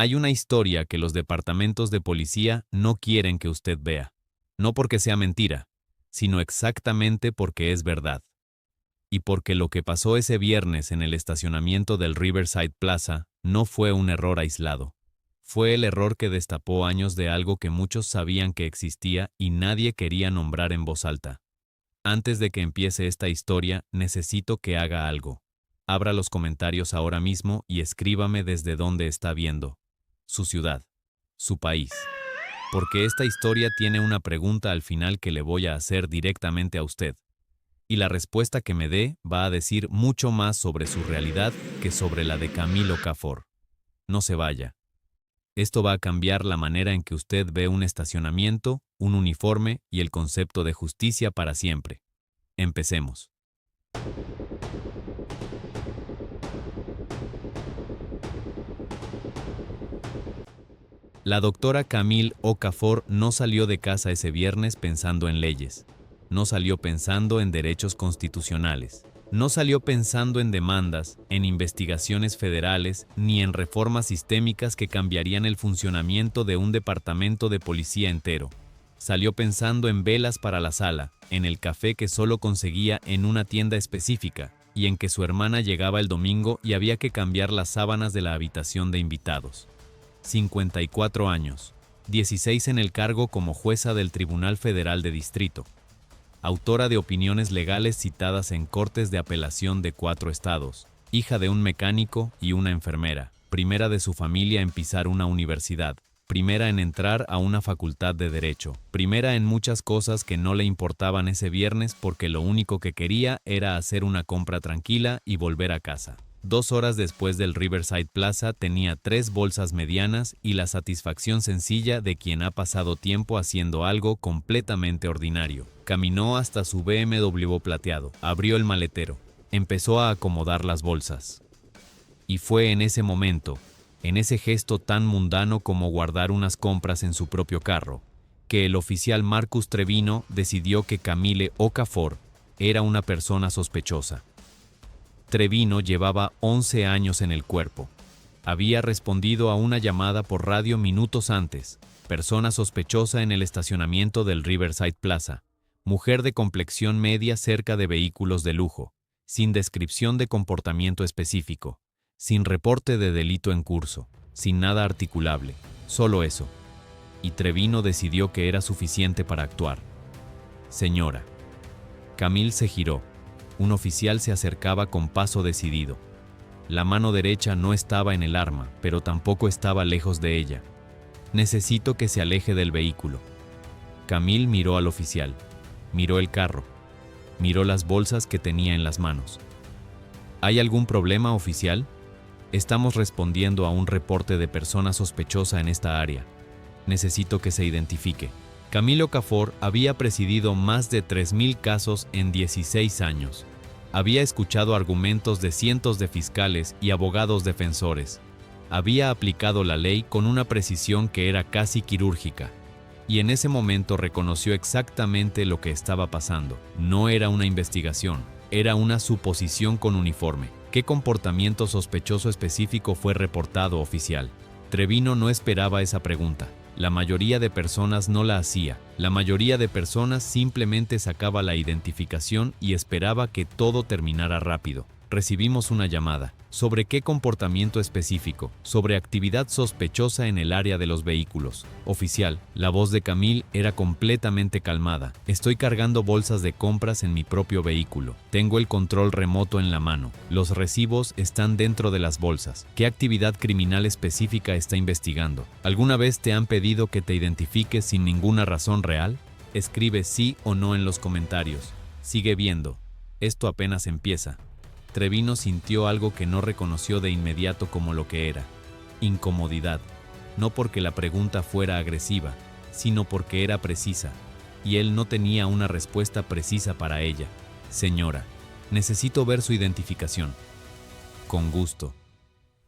Hay una historia que los departamentos de policía no quieren que usted vea. No porque sea mentira, sino exactamente porque es verdad. Y porque lo que pasó ese viernes en el estacionamiento del Riverside Plaza no fue un error aislado. Fue el error que destapó años de algo que muchos sabían que existía y nadie quería nombrar en voz alta. Antes de que empiece esta historia, necesito que haga algo. Abra los comentarios ahora mismo y escríbame desde dónde está viendo. Su ciudad. Su país. Porque esta historia tiene una pregunta al final que le voy a hacer directamente a usted. Y la respuesta que me dé va a decir mucho más sobre su realidad que sobre la de Camille Okafor. No se vaya. Esto va a cambiar la manera en que usted ve un estacionamiento, un uniforme y el concepto de justicia para siempre. Empecemos. La doctora Camille Okafor no salió de casa ese viernes pensando en leyes. No salió pensando en derechos constitucionales. No salió pensando en demandas, en investigaciones federales, ni en reformas sistémicas que cambiarían el funcionamiento de un departamento de policía entero. Salió pensando en velas para la sala, en el café que solo conseguía en una tienda específica, y en que su hermana llegaba el domingo y había que cambiar las sábanas de la habitación de invitados. 54 años, 16 en el cargo como jueza del Tribunal Federal de Distrito. Autora de opiniones legales citadas en cortes de apelación de 4 estados, hija de un mecánico y una enfermera, primera de su familia en pisar una universidad, primera en entrar a una facultad de derecho, primera en muchas cosas que no le importaban ese viernes porque lo único que quería era hacer una compra tranquila y volver a casa. 2 horas después del Riverside Plaza tenía 3 bolsas medianas y la satisfacción sencilla de quien ha pasado tiempo haciendo algo completamente ordinario. Caminó hasta su BMW plateado, abrió el maletero, empezó a acomodar las bolsas. Y fue en ese momento, en ese gesto tan mundano como guardar unas compras en su propio carro, que el oficial Marcus Trevino decidió que Camille Okafor era una persona sospechosa. Trevino llevaba 11 años en el cuerpo. Había respondido a una llamada por radio minutos antes. Persona sospechosa en el estacionamiento del Riverside Plaza. Mujer de complexión media cerca de vehículos de lujo. Sin descripción de comportamiento específico. Sin reporte de delito en curso. Sin nada articulable. Solo eso. Y Trevino decidió que era suficiente para actuar. Señora. Camille se giró. Un oficial se acercaba con paso decidido. La mano derecha no estaba en el arma, pero tampoco estaba lejos de ella. Necesito que se aleje del vehículo. Camille miró al oficial. Miró el carro. Miró las bolsas que tenía en las manos. ¿Hay algún problema, oficial? Estamos respondiendo a un reporte de persona sospechosa en esta área. Necesito que se identifique. Camille Okafor había presidido más de 3.000 casos en 16 años. Había escuchado argumentos de cientos de fiscales y abogados defensores. Había aplicado la ley con una precisión que era casi quirúrgica. Y en ese momento reconoció exactamente lo que estaba pasando. No era una investigación, era una suposición con uniforme. ¿Qué comportamiento sospechoso específico fue reportado, oficial? Trevino no esperaba esa pregunta. La mayoría de personas no la hacía. La mayoría de personas simplemente sacaba la identificación y esperaba que todo terminara rápido. Recibimos una llamada. ¿Sobre qué comportamiento específico? Sobre actividad sospechosa en el área de los vehículos. Oficial, la voz de Camille era completamente calmada. Estoy cargando bolsas de compras en mi propio vehículo. Tengo el control remoto en la mano. Los recibos están dentro de las bolsas. ¿Qué actividad criminal específica está investigando? ¿Alguna vez te han pedido que te identifiques sin ninguna razón real? Escribe sí o no en los comentarios. Sigue viendo. Esto apenas empieza. Trevino sintió algo que no reconoció de inmediato como lo que era. Incomodidad. No porque la pregunta fuera agresiva, sino porque era precisa. Y él no tenía una respuesta precisa para ella. Señora, necesito ver su identificación. Con gusto.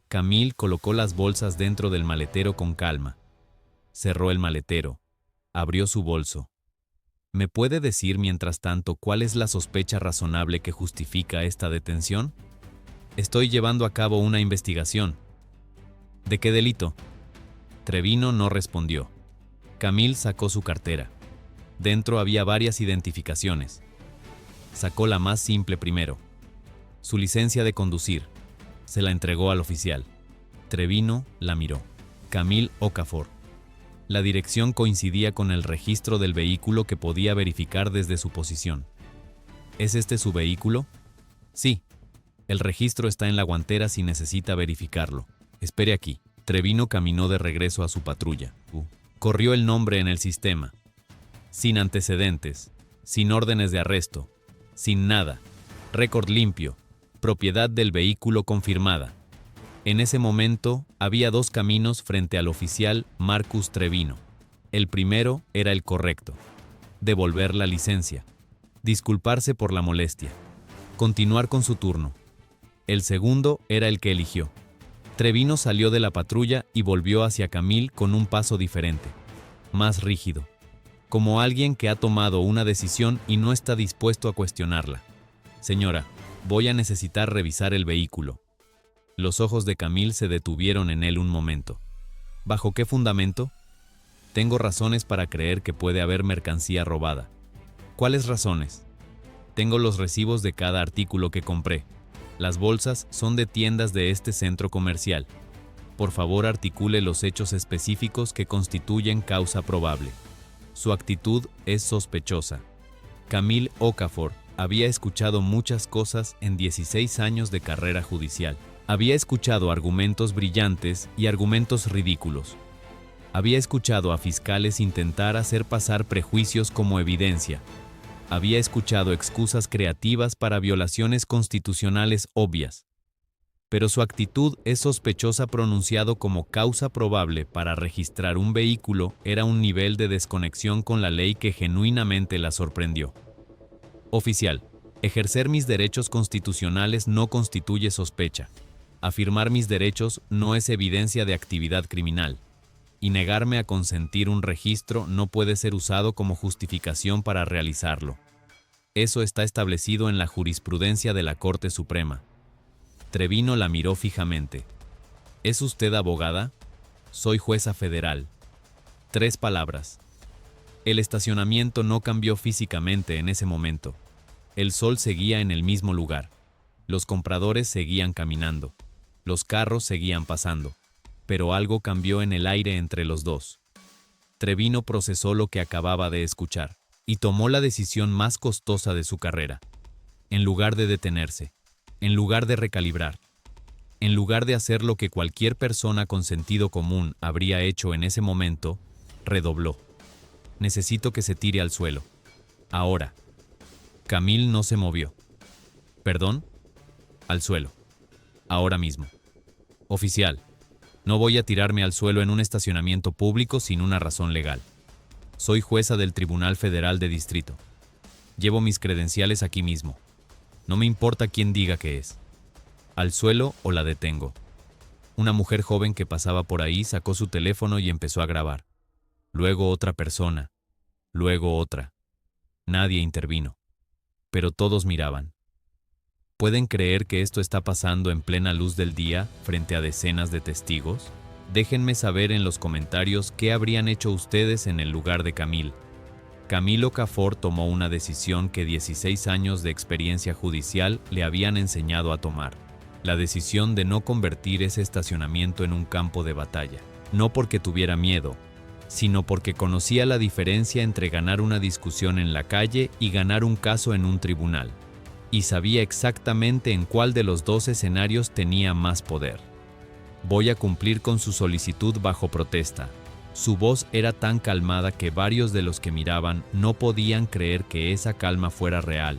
Camille colocó las bolsas dentro del maletero con calma. Cerró el maletero. Abrió su bolso. ¿Me puede decir, mientras tanto, cuál es la sospecha razonable que justifica esta detención? Estoy llevando a cabo una investigación. ¿De qué delito? Trevino no respondió. Camille sacó su cartera. Dentro había varias identificaciones. Sacó la más simple primero. Su licencia de conducir. Se la entregó al oficial. Trevino la miró. Camille Okafor. La dirección coincidía con el registro del vehículo que podía verificar desde su posición. ¿Es este su vehículo? Sí. El registro está en la guantera si necesita verificarlo. Espere aquí. Trevino caminó de regreso a su patrulla. Corrió el nombre en el sistema. Sin antecedentes, sin órdenes de arresto, sin nada. Récord limpio. Propiedad del vehículo confirmada. En ese momento, había dos caminos frente al oficial Marcus Trevino. El primero era el correcto. Devolver la licencia. Disculparse por la molestia. Continuar con su turno. El segundo era el que eligió. Trevino salió de la patrulla y volvió hacia Camille con un paso diferente. Más rígido. Como alguien que ha tomado una decisión y no está dispuesto a cuestionarla. Señora, voy a necesitar revisar el vehículo. Los ojos de Camille se detuvieron en él un momento. ¿Bajo qué fundamento? Tengo razones para creer que puede haber mercancía robada. ¿Cuáles razones? Tengo los recibos de cada artículo que compré. Las bolsas son de tiendas de este centro comercial. Por favor, articule los hechos específicos que constituyen causa probable. Su actitud es sospechosa. Camille Okafor había escuchado muchas cosas en 16 años de carrera judicial. Había escuchado argumentos brillantes y argumentos ridículos. Había escuchado a fiscales intentar hacer pasar prejuicios como evidencia. Había escuchado excusas creativas para violaciones constitucionales obvias. Pero su actitud es sospechosa pronunciado como causa probable para registrar un vehículo era un nivel de desconexión con la ley que genuinamente la sorprendió. Oficial, ejercer mis derechos constitucionales no constituye sospecha. Afirmar mis derechos no es evidencia de actividad criminal. Y negarme a consentir un registro no puede ser usado como justificación para realizarlo. Eso está establecido en la jurisprudencia de la Corte Suprema. Trevino la miró fijamente. ¿Es usted abogada? Soy jueza federal. 3 palabras. El estacionamiento no cambió físicamente en ese momento. El sol seguía en el mismo lugar. Los compradores seguían caminando. Los carros seguían pasando. Pero algo cambió en el aire entre los dos. Trevino procesó lo que acababa de escuchar y tomó la decisión más costosa de su carrera. En lugar de detenerse, en lugar de recalibrar, en lugar de hacer lo que cualquier persona con sentido común habría hecho en ese momento, redobló. Necesito que se tire al suelo. Ahora. Camille no se movió. ¿Perdón? Al suelo. Ahora mismo. Oficial. No voy a tirarme al suelo en un estacionamiento público sin una razón legal. Soy jueza del Tribunal Federal de Distrito. Llevo mis credenciales aquí mismo. No me importa quién diga que es. Al suelo o la detengo. Una mujer joven que pasaba por ahí sacó su teléfono y empezó a grabar. Luego otra persona. Luego otra. Nadie intervino. Pero todos miraban. ¿Pueden creer que esto está pasando en plena luz del día frente a decenas de testigos? Déjenme saber en los comentarios qué habrían hecho ustedes en el lugar de Camille. Camille Okafor tomó una decisión que 16 años de experiencia judicial le habían enseñado a tomar. La decisión de no convertir ese estacionamiento en un campo de batalla. No porque tuviera miedo, sino porque conocía la diferencia entre ganar una discusión en la calle y ganar un caso en un tribunal. Y sabía exactamente en cuál de los dos escenarios tenía más poder. Voy a cumplir con su solicitud bajo protesta. Su voz era tan calmada que varios de los que miraban no podían creer que esa calma fuera real.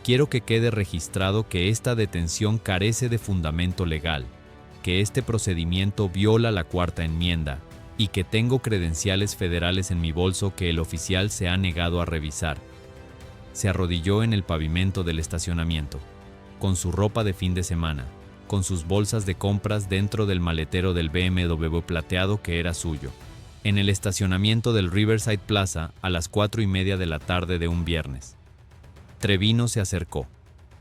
Quiero que quede registrado que esta detención carece de fundamento legal, que este procedimiento viola la Cuarta Enmienda y que tengo credenciales federales en mi bolso que el oficial se ha negado a revisar. Se arrodilló en el pavimento del estacionamiento, con su ropa de fin de semana, con sus bolsas de compras dentro del maletero del BMW plateado que era suyo, en el estacionamiento del Riverside Plaza a las 4:30 de la tarde de un viernes. Trevino se acercó,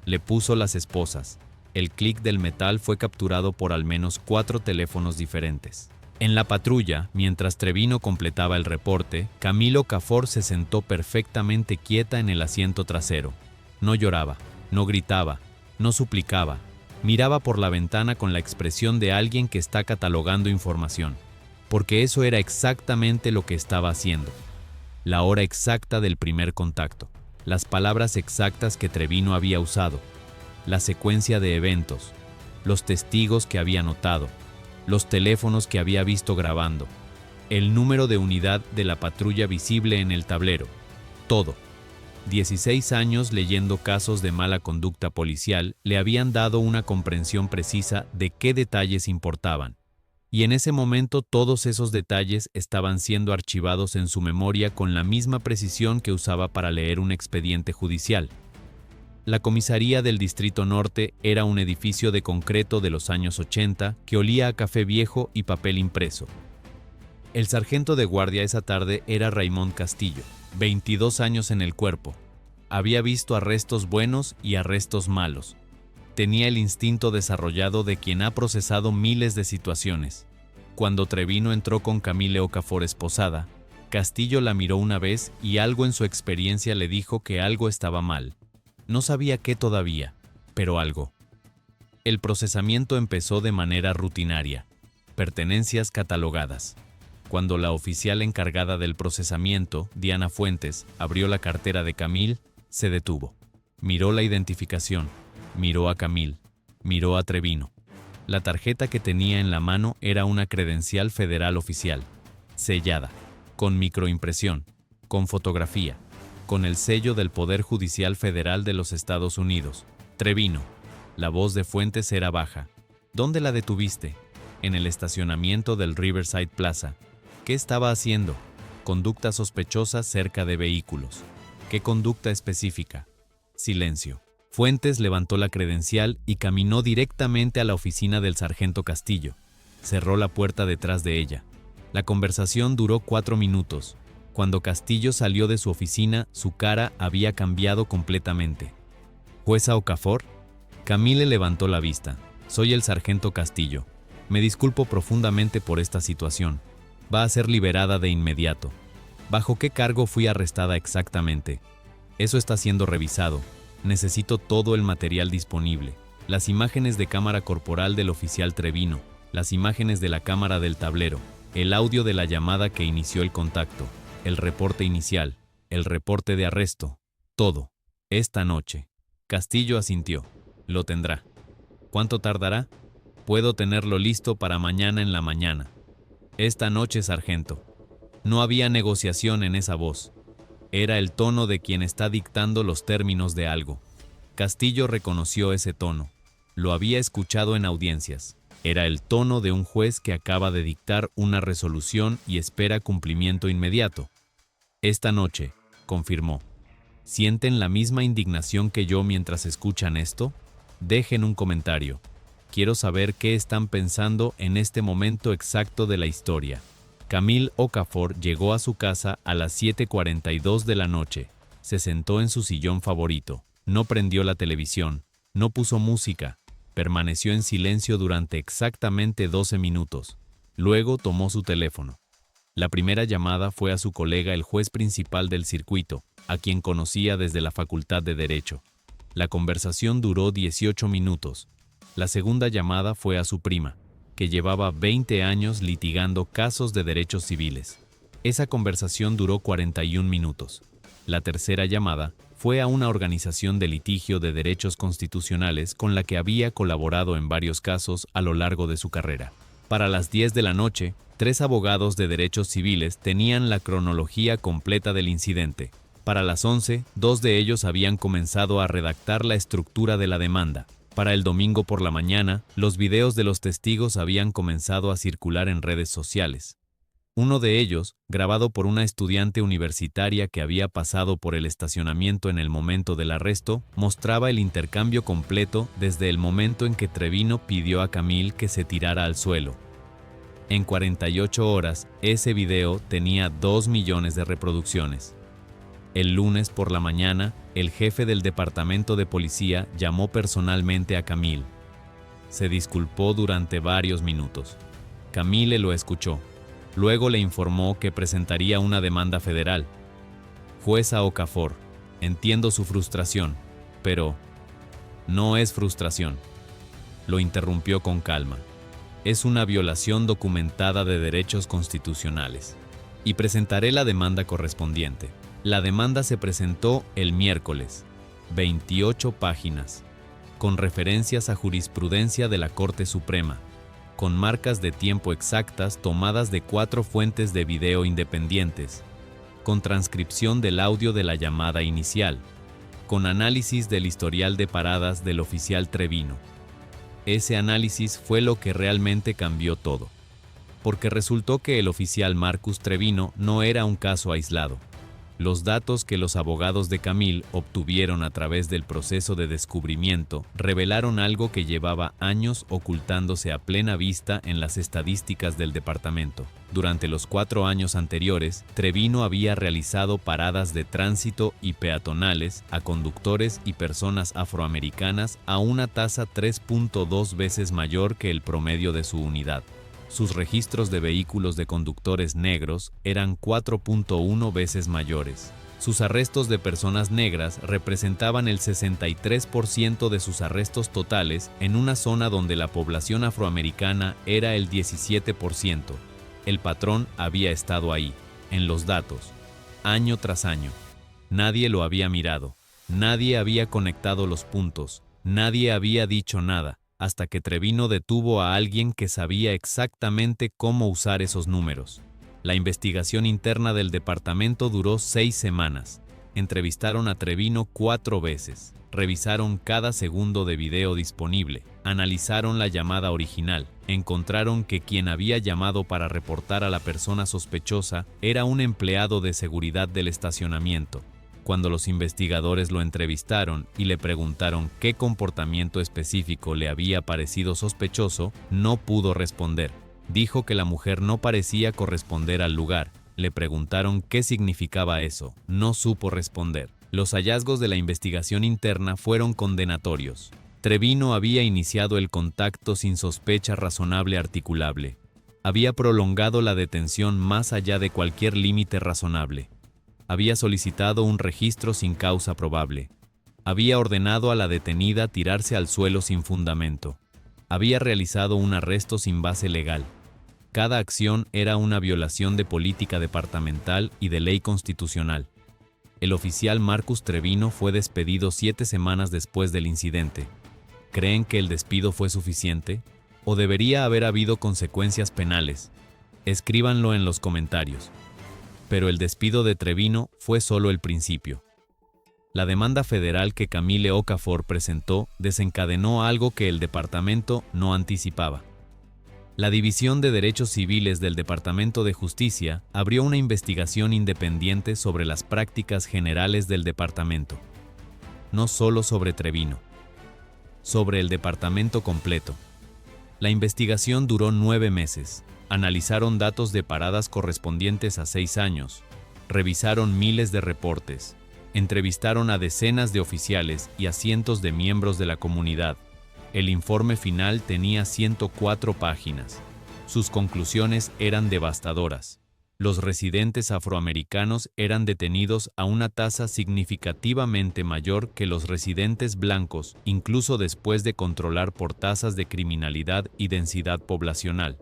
le puso las esposas. El clic del metal fue capturado por al menos 4 teléfonos diferentes. En la patrulla, mientras Trevino completaba el reporte, Camille Okafor se sentó perfectamente quieta en el asiento trasero. No lloraba, no gritaba, no suplicaba. Miraba por la ventana con la expresión de alguien que está catalogando información, porque eso era exactamente lo que estaba haciendo. La hora exacta del primer contacto, las palabras exactas que Trevino había usado, la secuencia de eventos, los testigos que había notado, los teléfonos que había visto grabando, el número de unidad de la patrulla visible en el tablero, todo. 16 años leyendo casos de mala conducta policial le habían dado una comprensión precisa de qué detalles importaban, y en ese momento todos esos detalles estaban siendo archivados en su memoria con la misma precisión que usaba para leer un expediente judicial. La comisaría del Distrito Norte era un edificio de concreto de los años 80 que olía a café viejo y papel impreso. El sargento de guardia esa tarde era Raymond Castillo, 22 años en el cuerpo. Había visto arrestos buenos y arrestos malos. Tenía el instinto desarrollado de quien ha procesado miles de situaciones. Cuando Trevino entró con Camille Okafor esposada, Castillo la miró una vez y algo en su experiencia le dijo que algo estaba mal. No sabía qué todavía, pero algo. El procesamiento empezó de manera rutinaria. Pertenencias catalogadas. Cuando la oficial encargada del procesamiento, Diana Fuentes, abrió la cartera de Camille, se detuvo. Miró la identificación, miró a Camille, miró a Trevino. La tarjeta que tenía en la mano era una credencial federal oficial, sellada, con microimpresión, con fotografía, con el sello del Poder Judicial Federal de los Estados Unidos. Trevino. La voz de Fuentes era baja. ¿Dónde la detuviste? En el estacionamiento del Riverside Plaza. ¿Qué estaba haciendo? Conducta sospechosa cerca de vehículos. ¿Qué conducta específica? Silencio. Fuentes levantó la credencial y caminó directamente a la oficina del sargento Castillo. Cerró la puerta detrás de ella. La conversación duró 4 minutos. Cuando Castillo salió de su oficina, su cara había cambiado completamente. ¿Jueza Okafor? Camille levantó la vista. Soy el sargento Castillo. Me disculpo profundamente por esta situación. Va a ser liberada de inmediato. ¿Bajo qué cargo fui arrestada exactamente? Eso está siendo revisado. Necesito todo el material disponible. Las imágenes de cámara corporal del oficial Trevino, las imágenes de la cámara del tablero, el audio de la llamada que inició el contacto, el reporte inicial, el reporte de arresto, todo. Esta noche. Castillo asintió. Lo tendrá. ¿Cuánto tardará? Puedo tenerlo listo para mañana en la mañana. Esta noche, sargento. No había negociación en esa voz. Era el tono de quien está dictando los términos de algo. Castillo reconoció ese tono. Lo había escuchado en audiencias. Era el tono de un juez que acaba de dictar una resolución y espera cumplimiento inmediato. Esta noche, confirmó. ¿Sienten la misma indignación que yo mientras escuchan esto? Dejen un comentario. Quiero saber qué están pensando en este momento exacto de la historia. Camille Okafor llegó a su casa a las 7:42 de la noche. Se sentó en su sillón favorito. No prendió la televisión. No puso música. Permaneció en silencio durante exactamente 12 minutos. Luego tomó su teléfono. La primera llamada fue a su colega, el juez principal del circuito, a quien conocía desde la Facultad de Derecho. La conversación duró 18 minutos. La segunda llamada fue a su prima, que llevaba 20 años litigando casos de derechos civiles. Esa conversación duró 41 minutos. La tercera llamada fue a una organización de litigio de derechos constitucionales con la que había colaborado en varios casos a lo largo de su carrera. Para las 10 de la noche, 3 abogados de derechos civiles tenían la cronología completa del incidente. Para las 11, 2 de ellos habían comenzado a redactar la estructura de la demanda. Para el domingo por la mañana, los videos de los testigos habían comenzado a circular en redes sociales. Uno de ellos, grabado por una estudiante universitaria que había pasado por el estacionamiento en el momento del arresto, mostraba el intercambio completo desde el momento en que Trevino pidió a Camille que se tirara al suelo. En 48 horas, ese video tenía 2 millones de reproducciones. El lunes por la mañana, el jefe del departamento de policía llamó personalmente a Camille. Se disculpó durante varios minutos. Camille lo escuchó. Luego le informó que presentaría una demanda federal. Jueza Okafor, entiendo su frustración, pero no es frustración. Lo interrumpió con calma. Es una violación documentada de derechos constitucionales. Y presentaré la demanda correspondiente. La demanda se presentó el miércoles, 28 páginas, con referencias a jurisprudencia de la Corte Suprema, con marcas de tiempo exactas tomadas de 4 fuentes de video independientes, con transcripción del audio de la llamada inicial, con análisis del historial de paradas del oficial Trevino. Ese análisis fue lo que realmente cambió todo, porque resultó que el oficial Marcus Trevino no era un caso aislado. Los datos que los abogados de Camille obtuvieron a través del proceso de descubrimiento revelaron algo que llevaba años ocultándose a plena vista en las estadísticas del departamento. Durante los 4 años anteriores, Trevino había realizado paradas de tránsito y peatonales a conductores y personas afroamericanas a una tasa 3.2 veces mayor que el promedio de su unidad. Sus registros de vehículos de conductores negros eran 4.1 veces mayores. Sus arrestos de personas negras representaban el 63% de sus arrestos totales en una zona donde la población afroamericana era el 17%. El patrón había estado ahí, en los datos, año tras año. Nadie lo había mirado, nadie había conectado los puntos, nadie había dicho nada, hasta que Trevino detuvo a alguien que sabía exactamente cómo usar esos números. La investigación interna del departamento duró 6 semanas. Entrevistaron a Trevino 4 veces, revisaron cada segundo de video disponible, analizaron la llamada original, encontraron que quien había llamado para reportar a la persona sospechosa era un empleado de seguridad del estacionamiento. Cuando los investigadores lo entrevistaron y le preguntaron qué comportamiento específico le había parecido sospechoso, no pudo responder. Dijo que la mujer no parecía corresponder al lugar. Le preguntaron qué significaba eso. No supo responder. Los hallazgos de la investigación interna fueron condenatorios. Trevino había iniciado el contacto sin sospecha razonable articulable. Había prolongado la detención más allá de cualquier límite razonable. Había solicitado un registro sin causa probable. Había ordenado a la detenida tirarse al suelo sin fundamento. Había realizado un arresto sin base legal. Cada acción era una violación de política departamental y de ley constitucional. El oficial Marcus Trevino fue despedido 7 semanas después del incidente. ¿Creen que el despido fue suficiente? ¿O debería haber habido consecuencias penales? Escríbanlo en los comentarios. Pero el despido de Trevino fue solo el principio. La demanda federal que Camille Okafor presentó desencadenó algo que el departamento no anticipaba. La División de Derechos Civiles del Departamento de Justicia abrió una investigación independiente sobre las prácticas generales del departamento. No solo sobre Trevino, sobre el departamento completo. La investigación duró 9 meses. Analizaron datos de paradas correspondientes a 6 años, revisaron miles de reportes, entrevistaron a decenas de oficiales y a cientos de miembros de la comunidad. El informe final tenía 104 páginas. Sus conclusiones eran devastadoras. Los residentes afroamericanos eran detenidos a una tasa significativamente mayor que los residentes blancos, incluso después de controlar por tasas de criminalidad y densidad poblacional.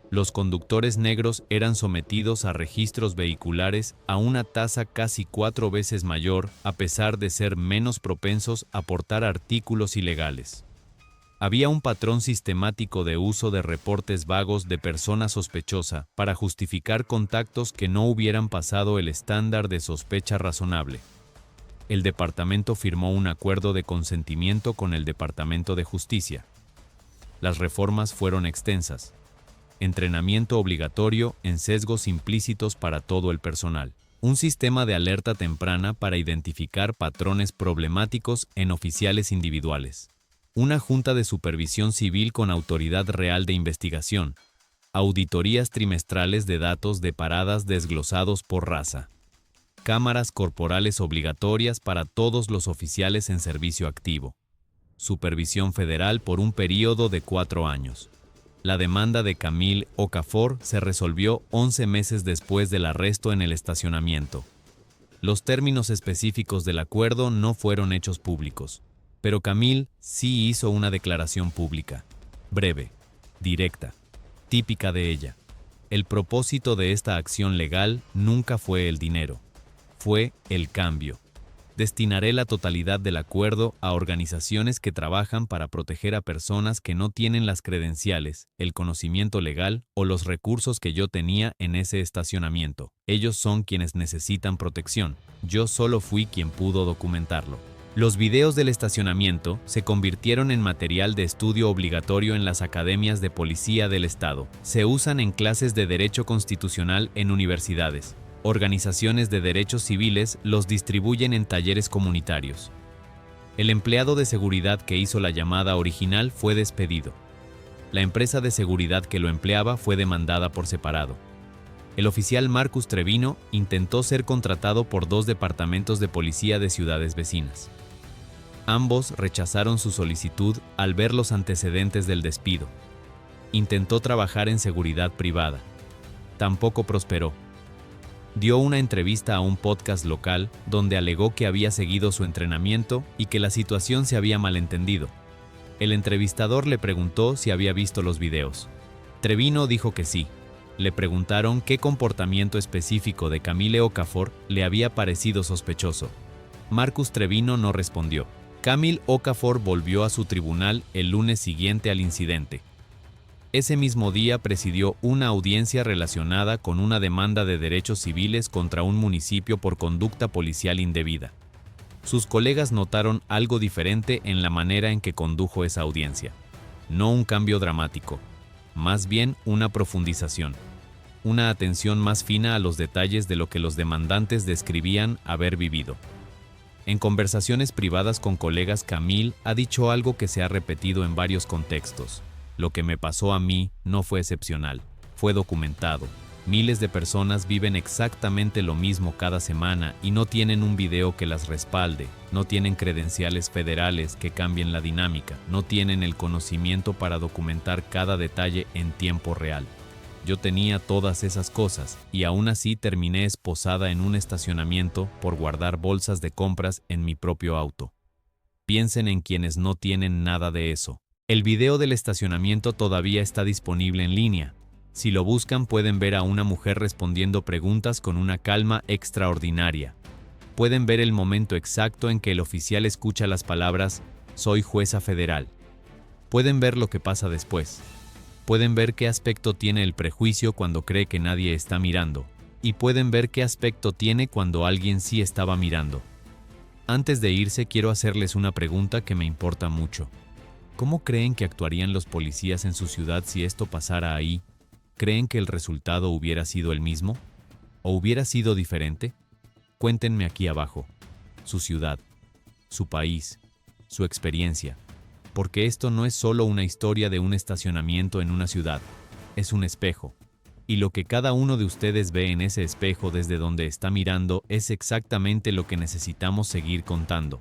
Los conductores negros eran sometidos a registros vehiculares a una tasa casi 4 veces mayor, a pesar de ser menos propensos a portar artículos ilegales. Había un patrón sistemático de uso de reportes vagos de persona sospechosa para justificar contactos que no hubieran pasado el estándar de sospecha razonable. El departamento firmó un acuerdo de consentimiento con el Departamento de Justicia. Las reformas fueron extensas. Entrenamiento obligatorio en sesgos implícitos para todo el personal. Un sistema de alerta temprana para identificar patrones problemáticos en oficiales individuales. Una junta de supervisión civil con autoridad real de investigación. Auditorías trimestrales de datos de paradas desglosados por raza. Cámaras corporales obligatorias para todos los oficiales en servicio activo. Supervisión federal por un período de 4 años. La demanda de Camille Okafor se resolvió 11 meses después del arresto en el estacionamiento. Los términos específicos del acuerdo no fueron hechos públicos, pero Camille sí hizo una declaración pública, breve, directa, típica de ella. El propósito de esta acción legal nunca fue el dinero, fue el cambio. Destinaré la totalidad del acuerdo a organizaciones que trabajan para proteger a personas que no tienen las credenciales, el conocimiento legal o los recursos que yo tenía en ese estacionamiento. Ellos son quienes necesitan protección. Yo solo fui quien pudo documentarlo. Los videos del estacionamiento se convirtieron en material de estudio obligatorio en las academias de policía del Estado. Se usan en clases de derecho constitucional en universidades. Organizaciones de derechos civiles los distribuyen en talleres comunitarios. El empleado de seguridad que hizo la llamada original fue despedido. La empresa de seguridad que lo empleaba fue demandada por separado. El oficial Marcus Trevino intentó ser contratado por 2 departamentos de policía de ciudades vecinas. Ambos rechazaron su solicitud al ver los antecedentes del despido. Intentó trabajar en seguridad privada. Tampoco prosperó. Dio una entrevista a un podcast local donde alegó que había seguido su entrenamiento y que la situación se había malentendido. El entrevistador le preguntó si había visto los videos. Trevino dijo que sí. Le preguntaron qué comportamiento específico de Camille Okafor le había parecido sospechoso. Marcus Trevino no respondió. Camille Okafor volvió a su tribunal el lunes siguiente al incidente. Ese mismo día presidió una audiencia relacionada con una demanda de derechos civiles contra un municipio por conducta policial indebida. Sus colegas notaron algo diferente en la manera en que condujo esa audiencia. No un cambio dramático, más bien una profundización. Una atención más fina a los detalles de lo que los demandantes describían haber vivido. En conversaciones privadas con colegas, Camille ha dicho algo que se ha repetido en varios contextos. Lo que me pasó a mí no fue excepcional, fue documentado. Miles de personas viven exactamente lo mismo cada semana y no tienen un video que las respalde, no tienen credenciales federales que cambien la dinámica, no tienen el conocimiento para documentar cada detalle en tiempo real. Yo tenía todas esas cosas y aún así terminé esposada en un estacionamiento por guardar bolsas de compras en mi propio auto. Piensen en quienes no tienen nada de eso. El video del estacionamiento todavía está disponible en línea. Si lo buscan pueden ver a una mujer respondiendo preguntas con una calma extraordinaria. Pueden ver el momento exacto en que el oficial escucha las palabras «Soy jueza federal». Pueden ver lo que pasa después. Pueden ver qué aspecto tiene el prejuicio cuando cree que nadie está mirando. Y pueden ver qué aspecto tiene cuando alguien sí estaba mirando. Antes de irse quiero hacerles una pregunta que me importa mucho. ¿Cómo creen que actuarían los policías en su ciudad si esto pasara ahí? ¿Creen que el resultado hubiera sido el mismo? ¿O hubiera sido diferente? Cuéntenme aquí abajo. Su ciudad, su país, su experiencia. Porque esto no es solo una historia de un estacionamiento en una ciudad, es un espejo. Y lo que cada uno de ustedes ve en ese espejo desde donde está mirando es exactamente lo que necesitamos seguir contando.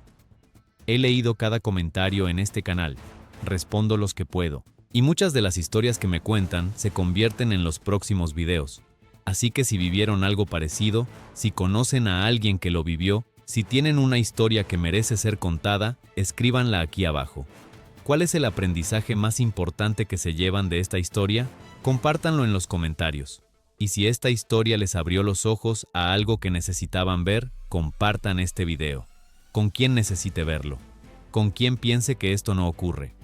He leído cada comentario en este canal. Respondo los que puedo, y muchas de las historias que me cuentan se convierten en los próximos videos. Así que si vivieron algo parecido, si conocen a alguien que lo vivió, si tienen una historia que merece ser contada, escríbanla aquí abajo. ¿Cuál es el aprendizaje más importante que se llevan de esta historia? Compártanlo en los comentarios. Y si esta historia les abrió los ojos a algo que necesitaban ver, compartan este video. ¿Con quién necesite verlo? ¿Con quién piense que esto no ocurre?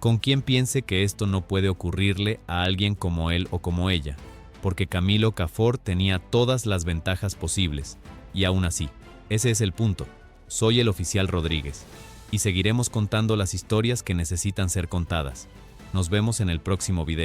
¿Con quién piense que esto no puede ocurrirle a alguien como él o como ella? Porque Camille Okafor tenía todas las ventajas posibles. Y aún así, ese es el punto. Soy el oficial Rodríguez. Y seguiremos contando las historias que necesitan ser contadas. Nos vemos en el próximo video.